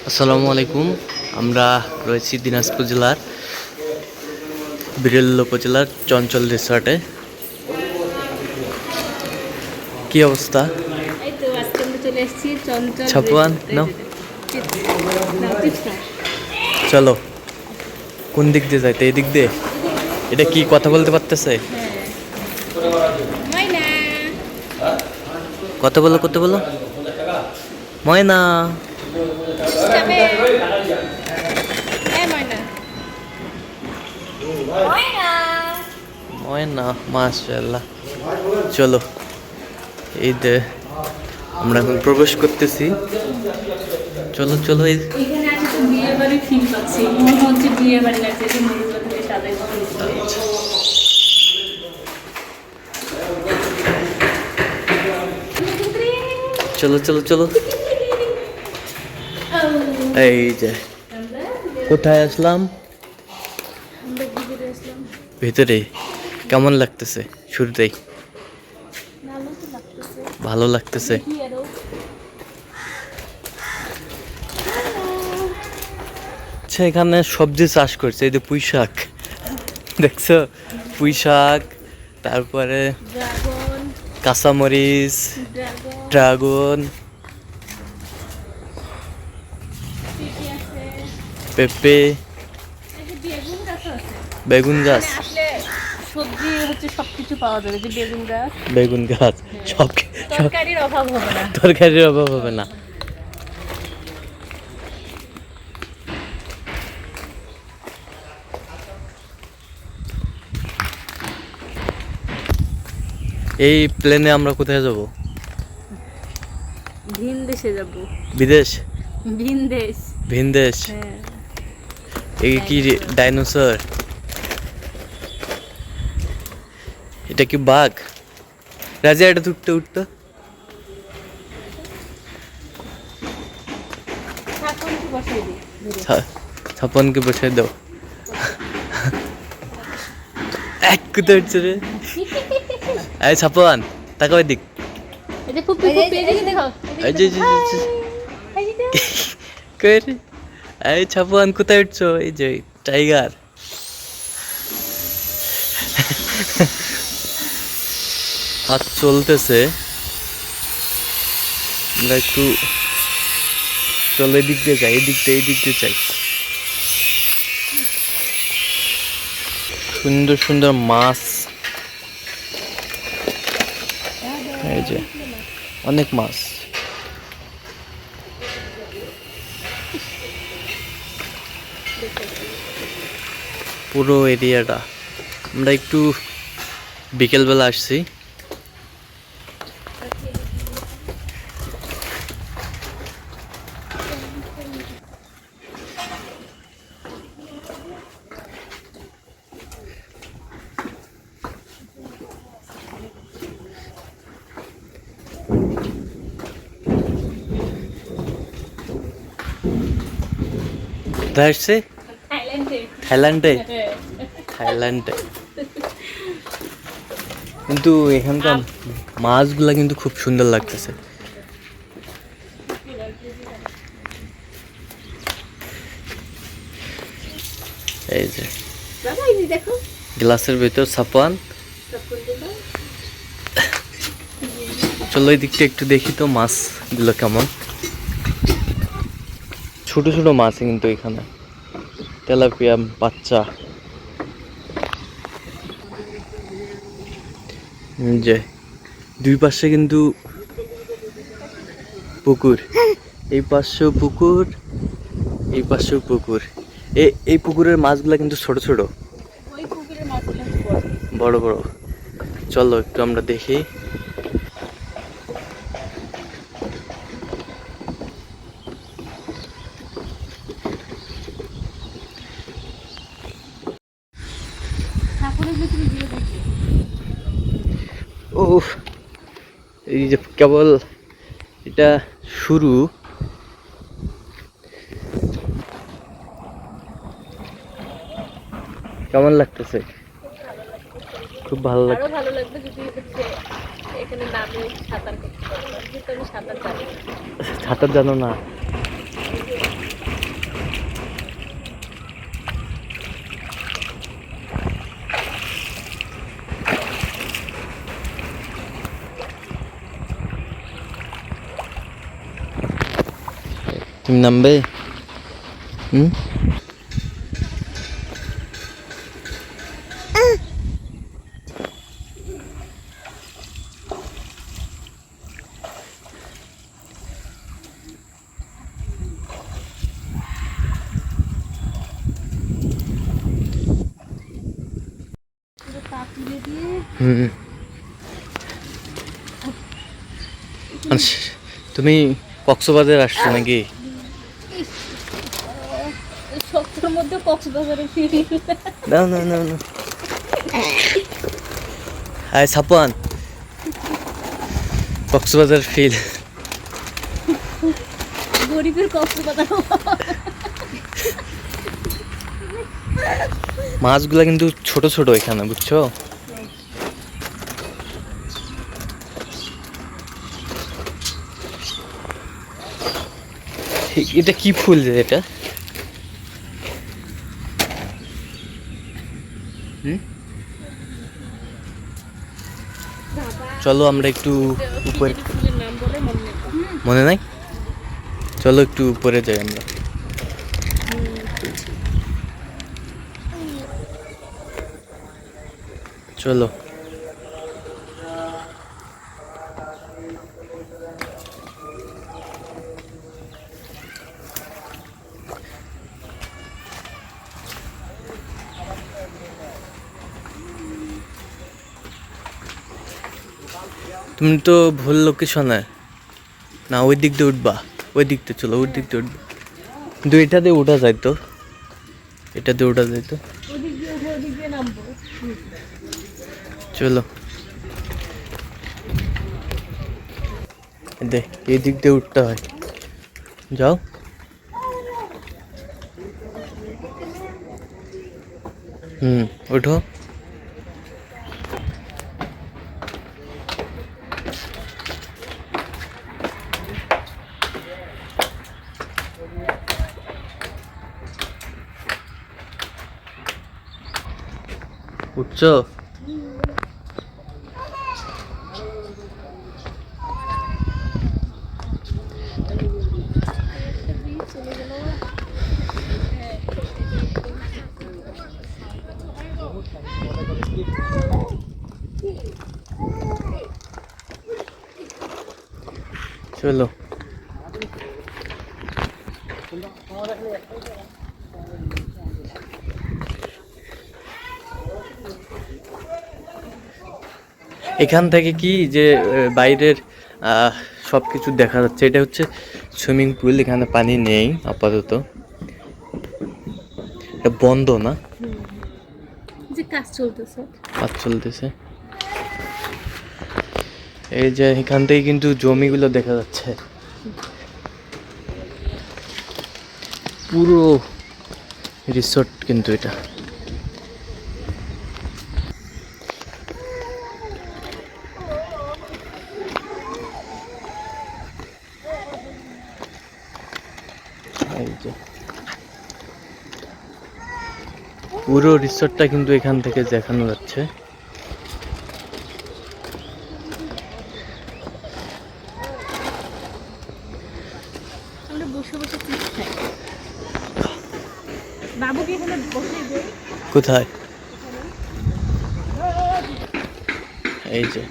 আসসালামু আলাইকুম। আমরা রয়েছি দিনাজপুর জেলার বিরল উপজেলার চঞ্চল রিসর্টে। কি অবস্থা? এই তো আজকে আমরা চলে এসেছি চঞ্চল ছাপুয়ান নাও, রিসোর্ট। চলো। কোন দিক দিয়ে যাইতে? এই দিক দিয়ে? এটা কি কথা বলতে পারতেছে? ময়না কথা বলো, কথা বলো। ময়না, যাবে। এই ময়না ময়না, মাশাআল্লাহ। চলো, এই যে আমরা এখন প্রবেশ করতেছি। চলো চলো। এই এখানে আছে তো বিয়ে বাড়ি ফিল পাচ্ছি, মনে হচ্ছে বিয়ে বাড়ি লাগছে, যে মরুগুলো থেকে সাজাইতে হয়েছে। চলো চলো চলো। এই যে কোথায় আসলাম? ভিতরে। কেমন লাগতেছে শুরুতেই? ভালো লাগতেছে। আচ্ছা, এখানে সবজি চাষ করছে। এই যে পুঁই শাক, দেখছো? পুঁই শাক, তারপরে কাঁচামরিচ, ড্রাগন, পেঁপে, বেগুন গাছ। সবজি হচ্ছে সবকিছু পাওয়া যাবে, যে বেগুন গাছ, বেগুন গাছ, সব তরকারির অভাব হবে না। তরকারির অভাব হবে না। এই প্লেনে আমরা কোথায় যাব? ভিন দেশে যাব। বিদেশ? ভিন দেশ। ভিনদেশ? হ্যাঁ। এই কি ডাইনোসর? এটা কি বাঘ? রাজা, এটা উঠতে উঠতে ছাপনকে বসে দাও। এক কোথায় উঠছে রে? এই ছাপন, তাকাও এদিক। এই যে ফুপি ফুপি এদিকে দেখো। এই যে কই রে? এই ছাপন, কোথায় উঠছো? এই যে টাইগার। হাত চলতেছে। আমরা একটু চলো, এদিক দিয়ে যাই, এদিক দিয়ে, এই দিক দিয়ে যাই। সুন্দর সুন্দর মাছ, এই যে অনেক মাছ। পুরো এরিয়াটা। আমরা একটু বিকেলবেলা আসছি। কোথায় আসছে? থাইল্যান্ডে। থাইল্যান্ডে কিন্তু এখানকার মাছগুলা কিন্তু খুব সুন্দর লাগতেছে। এই যে গ্লাসের ভিতর সাপান। চলো, এই দিকটা একটু দেখি তো মাছগুলো কেমন। ছোট ছোট মাছ কিন্তু এখানে, তেলাপিয়া বাচ্চা। যে দুই পাশে কিন্তু পুকুর, এই পাশেও পুকুর, এই পাশেও পুকুর। এই পুকুরের মাছগুলা কিন্তু ছোট ছোট, বড় বড়। চলো একটু আমরা দেখি। ও, এই যে কেবল এটা শুরু। কেমন লাগতেছে? খুব ভালো লাগছে। ভালো লাগবে যদি এখানে নামে সাঁতার করতে পারতাম, কিন্তু আমি সাঁতার জানি না। সাঁতার জানো না? তুমি নামবে? হুম, হুম। তুমি কক্সবাজার আসছো নাকি? সপ্তাহের মধ্যে কক্সবাজারে ফিরি। না না না না, হাই সাপান, কক্সবাজার ফিল। গরিবের কক্সবাজার। মাছগুলা কিন্তু ছোট ছোট এখানে, বুঝছো? এটা কি ফুল রে এটা? হুম, চলো আমরা একটু উপরে, নাম বলে মনে নেই। মনে নাই? চলো একটু উপরে যাই আমরা। চলো। তুমি তো ভুল লোকেশনে, না ওই দিক দিয়ে উঠবা, ওই দিক দিয়ে চলো, ওই দিক দিয়ে উঠবা। কিন্তু এটা দিয়ে উঠা যায় তো, এটা দিয়ে উঠা যায় তো। ওদিক দিয়ে উঠে ওদিক দিয়ে নামবো। চলো দেখ, এই দিক দিয়ে উঠতে হয়, যাও। হুম, ওঠো। উঠছো? চলো। এখান থেকে কি যে বাইরের সব কিছু দেখা যাচ্ছে। এটা হচ্ছে সুইমিং পুল, এখানে পানি নেই আপাতত, এটা বন্ধ না, যে কাজ চলতেছে। কাজ চলতেছে। এই যে এখান থেকে কিন্তু জমিগুলো দেখা যাচ্ছে, পুরো রিসোর্ট কিন্তু এটা। এই যে পুরো রিসোর্টটা কিন্তু এখান থেকে দেখানো যাচ্ছে। আমরা বসে বসে চিপস খাই। বাবুকে এখানে বসে দেই। কোথায়? এই যে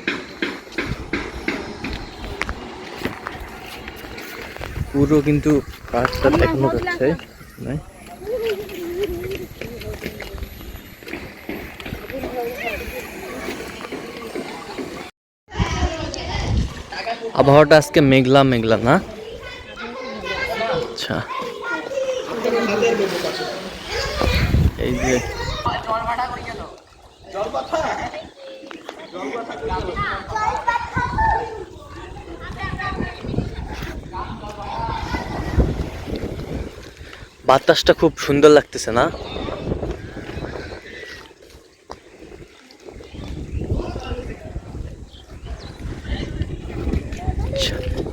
পুরো কিন্তু পার্কটা দেখানো যাচ্ছে, নাই? আবহাওয়াটা আজকে মেঘলা মেঘলা না? আচ্ছা, এই যে বাতাসটা খুব সুন্দর লাগতেছে না?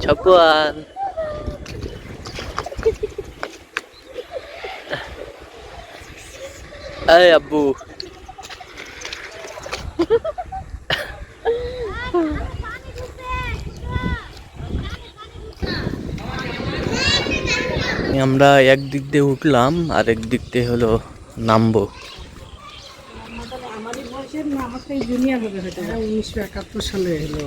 ছাপুয়ান, এই আব্বু, আমরা একদিক দিয়ে উঠলাম আর একদিক দিয়ে হলো নামবো। আমারই বয়সের না, আমার থেকে জুনিয়র হবে হয়তো। 1971 সালে হলো।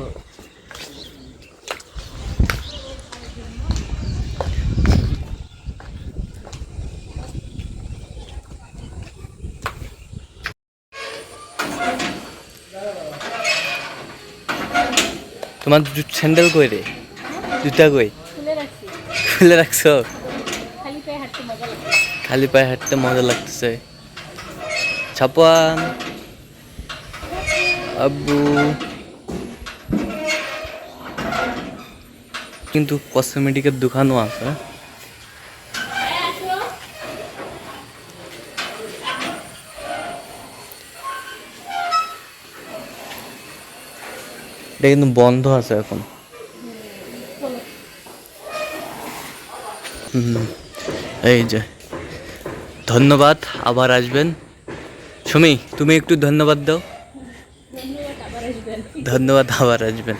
তোমার স্যান্ডেল কই রে? জুতা কই? খুলে রাখছি, খুলে রাখছো? খালি পায়ে হাঁটতে মজা লাগে। খালি পায়ে হাঁটতে মজা লাগতেছে। ছাপান আব্বু কিন্তু কসমেটিকের দোকানও আছে। এটা কিন্তু বন্ধ আছে এখন। এই যে ধন্যবাদ, আবার আসবেন। সুমি তুমি একটু ধন্যবাদ দাও। ধন্যবাদ, আবার আসবেন। ধন্যবাদ, আবার আসবেন।